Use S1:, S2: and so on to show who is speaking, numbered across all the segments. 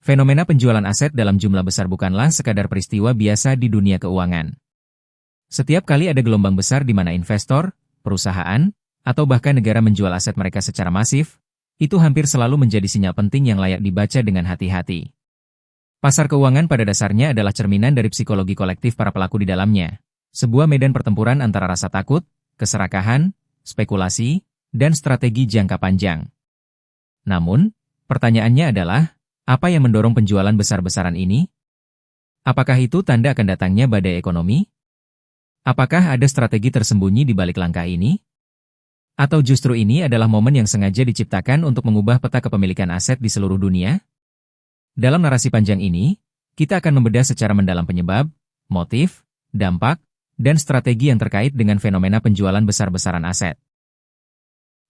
S1: Fenomena penjualan aset dalam jumlah besar bukanlah sekadar peristiwa biasa di dunia keuangan. Setiap kali ada gelombang besar di mana investor, perusahaan, atau bahkan negara menjual aset mereka secara masif, itu hampir selalu menjadi sinyal penting yang layak dibaca dengan hati-hati. Pasar keuangan pada dasarnya adalah cerminan dari psikologi kolektif para pelaku di dalamnya, sebuah medan pertempuran antara rasa takut, keserakahan, spekulasi, dan strategi jangka panjang. Namun, pertanyaannya adalah, apa yang mendorong penjualan besar-besaran ini? Apakah itu tanda akan datangnya badai ekonomi? Apakah ada strategi tersembunyi di balik langkah ini? Atau justru ini adalah momen yang sengaja diciptakan untuk mengubah peta kepemilikan aset di seluruh dunia? Dalam narasi panjang ini, kita akan membedah secara mendalam penyebab, motif, dampak, dan strategi yang terkait dengan fenomena penjualan besar-besaran aset.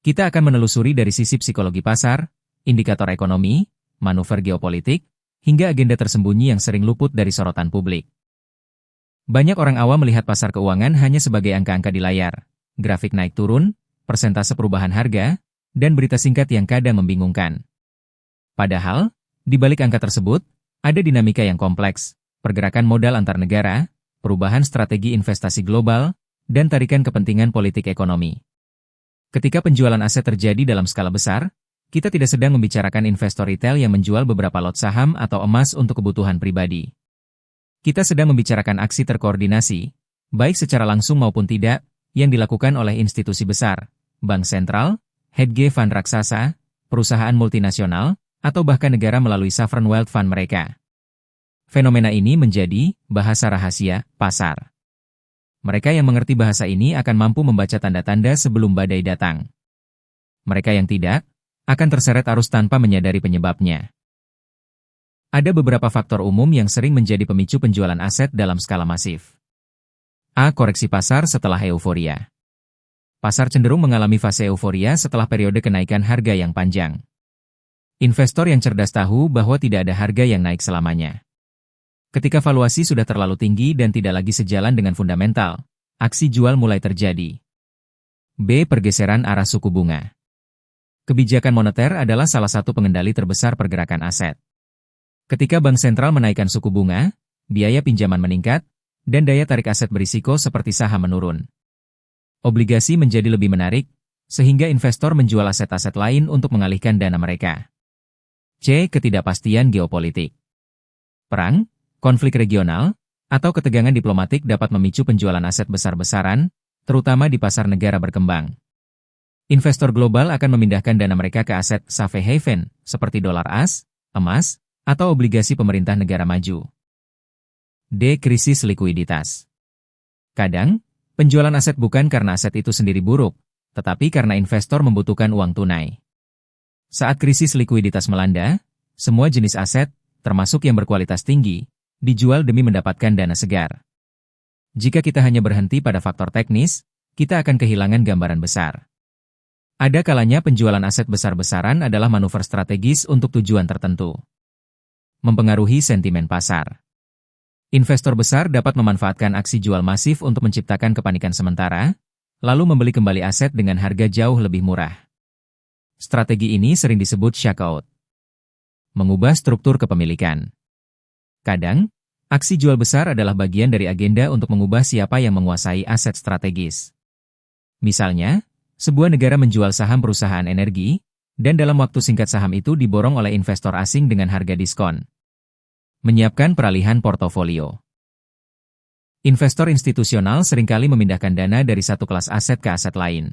S1: Kita akan menelusuri dari sisi psikologi pasar, indikator ekonomi, manuver geopolitik, hingga agenda tersembunyi yang sering luput dari sorotan publik. Banyak orang awam melihat pasar keuangan hanya sebagai angka-angka di layar, grafik naik turun, persentase perubahan harga, dan berita singkat yang kadang membingungkan. Padahal, di balik angka tersebut, ada dinamika yang kompleks, pergerakan modal antar negara, perubahan strategi investasi global, dan tarikan kepentingan politik ekonomi. Ketika penjualan aset terjadi dalam skala besar, kita tidak sedang membicarakan investor retail yang menjual beberapa lot saham atau emas untuk kebutuhan pribadi. Kita sedang membicarakan aksi terkoordinasi, baik secara langsung maupun tidak, yang dilakukan oleh institusi besar, bank sentral, hedge fund raksasa, perusahaan multinasional, atau bahkan negara melalui sovereign wealth fund mereka. Fenomena ini menjadi bahasa rahasia pasar. Mereka yang mengerti bahasa ini akan mampu membaca tanda-tanda sebelum badai datang. Mereka yang tidak, akan terseret arus tanpa menyadari penyebabnya. Ada beberapa faktor umum yang sering menjadi pemicu penjualan aset dalam skala masif. A. Koreksi pasar setelah euforia. Pasar cenderung mengalami fase euforia setelah periode kenaikan harga yang panjang. Investor yang cerdas tahu bahwa tidak ada harga yang naik selamanya. Ketika valuasi sudah terlalu tinggi dan tidak lagi sejalan dengan fundamental, aksi jual mulai terjadi. B. Pergeseran arah suku bunga. Kebijakan moneter adalah salah satu pengendali terbesar pergerakan aset. Ketika bank sentral menaikkan suku bunga, biaya pinjaman meningkat, dan daya tarik aset berisiko seperti saham menurun. Obligasi menjadi lebih menarik, sehingga investor menjual aset-aset lain untuk mengalihkan dana mereka. C. Ketidakpastian geopolitik. Perang, konflik regional, atau ketegangan diplomatik dapat memicu penjualan aset besar-besaran, terutama di pasar negara berkembang. Investor global akan memindahkan dana mereka ke aset safe haven, seperti dolar AS, emas, atau obligasi pemerintah negara maju. D. Krisis likuiditas. Kadang, penjualan aset bukan karena aset itu sendiri buruk, tetapi karena investor membutuhkan uang tunai. Saat krisis likuiditas melanda, semua jenis aset, termasuk yang berkualitas tinggi, dijual demi mendapatkan dana segar. Jika kita hanya berhenti pada faktor teknis, kita akan kehilangan gambaran besar. Ada kalanya penjualan aset besar-besaran adalah manuver strategis untuk tujuan tertentu. Mempengaruhi sentimen pasar. Investor besar dapat memanfaatkan aksi jual masif untuk menciptakan kepanikan sementara, lalu membeli kembali aset dengan harga jauh lebih murah. Strategi ini sering disebut shakeout. Mengubah struktur kepemilikan. Kadang, aksi jual besar adalah bagian dari agenda untuk mengubah siapa yang menguasai aset strategis. Misalnya, sebuah negara menjual saham perusahaan energi, dan dalam waktu singkat saham itu diborong oleh investor asing dengan harga diskon. Menyiapkan peralihan portofolio. Investor institusional seringkali memindahkan dana dari satu kelas aset ke aset lain.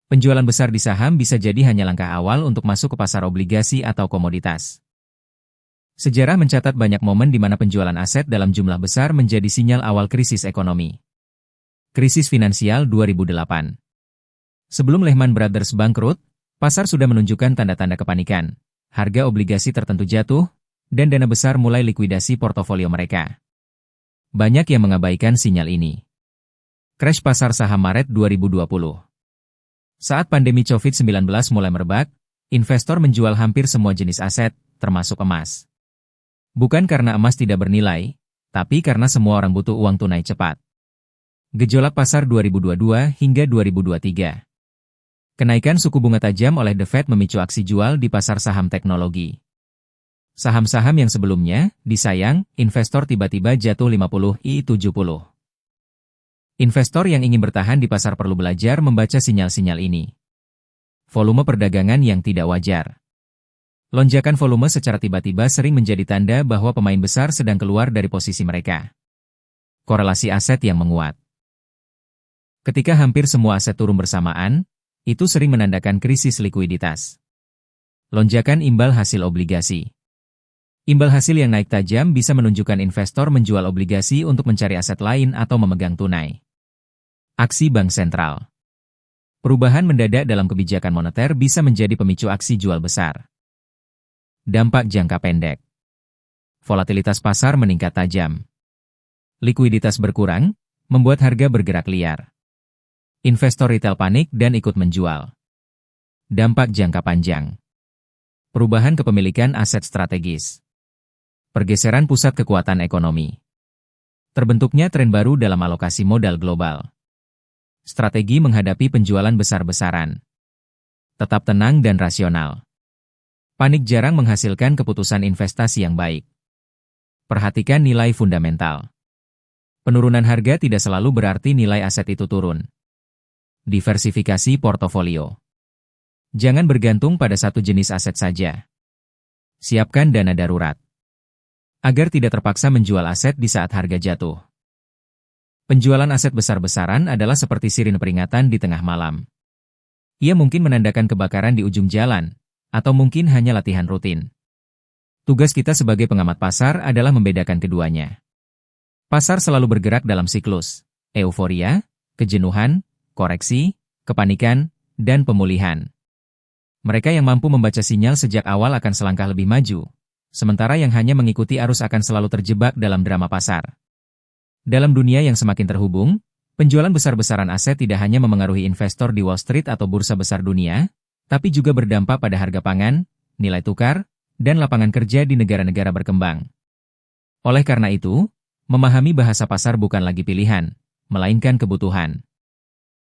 S1: Penjualan besar di saham bisa jadi hanya langkah awal untuk masuk ke pasar obligasi atau komoditas. Sejarah mencatat banyak momen di mana penjualan aset dalam jumlah besar menjadi sinyal awal krisis ekonomi. Krisis finansial 2008. Sebelum Lehman Brothers bangkrut, pasar sudah menunjukkan tanda-tanda kepanikan. Harga obligasi tertentu jatuh, dan dana besar mulai likuidasi portofolio mereka. Banyak yang mengabaikan sinyal ini. Crash pasar saham Maret 2020. Saat pandemi COVID-19 mulai merebak, investor menjual hampir semua jenis aset, termasuk emas. Bukan karena emas tidak bernilai, tapi karena semua orang butuh uang tunai cepat. Gejolak pasar 2022 hingga 2023. Kenaikan suku bunga tajam oleh The Fed memicu aksi jual di pasar saham teknologi. Saham-saham yang sebelumnya disayang, investor tiba-tiba jatuh 50i70. Investor yang ingin bertahan di pasar perlu belajar membaca sinyal-sinyal ini. Volume perdagangan yang tidak wajar. Lonjakan volume secara tiba-tiba sering menjadi tanda bahwa pemain besar sedang keluar dari posisi mereka. Korelasi aset yang menguat. Ketika hampir semua aset turun bersamaan, itu sering menandakan krisis likuiditas. Lonjakan imbal hasil obligasi. Imbal hasil yang naik tajam bisa menunjukkan investor menjual obligasi untuk mencari aset lain atau memegang tunai. Aksi bank sentral. Perubahan mendadak dalam kebijakan moneter bisa menjadi pemicu aksi jual besar. Dampak jangka pendek. Volatilitas pasar meningkat tajam. Likuiditas berkurang, membuat harga bergerak liar. Investor retail panik dan ikut menjual. Dampak jangka panjang. Perubahan kepemilikan aset strategis. Pergeseran pusat kekuatan ekonomi. Terbentuknya tren baru dalam alokasi modal global. Strategi menghadapi penjualan besar-besaran. Tetap tenang dan rasional. Panik jarang menghasilkan keputusan investasi yang baik. Perhatikan nilai fundamental. Penurunan harga tidak selalu berarti nilai aset itu turun. Diversifikasi portofolio. Jangan bergantung pada satu jenis aset saja. Siapkan dana darurat. Agar tidak terpaksa menjual aset di saat harga jatuh. Penjualan aset besar-besaran adalah seperti sirine peringatan di tengah malam. Ia mungkin menandakan kebakaran di ujung jalan, atau mungkin hanya latihan rutin. Tugas kita sebagai pengamat pasar adalah membedakan keduanya. Pasar selalu bergerak dalam siklus, euforia, kejenuhan, koreksi, kepanikan, dan pemulihan. Mereka yang mampu membaca sinyal sejak awal akan selangkah lebih maju, sementara yang hanya mengikuti arus akan selalu terjebak dalam drama pasar. Dalam dunia yang semakin terhubung, penjualan besar-besaran aset tidak hanya memengaruhi investor di Wall Street atau bursa besar dunia, tapi juga berdampak pada harga pangan, nilai tukar, dan lapangan kerja di negara-negara berkembang. Oleh karena itu, memahami bahasa pasar bukan lagi pilihan, melainkan kebutuhan.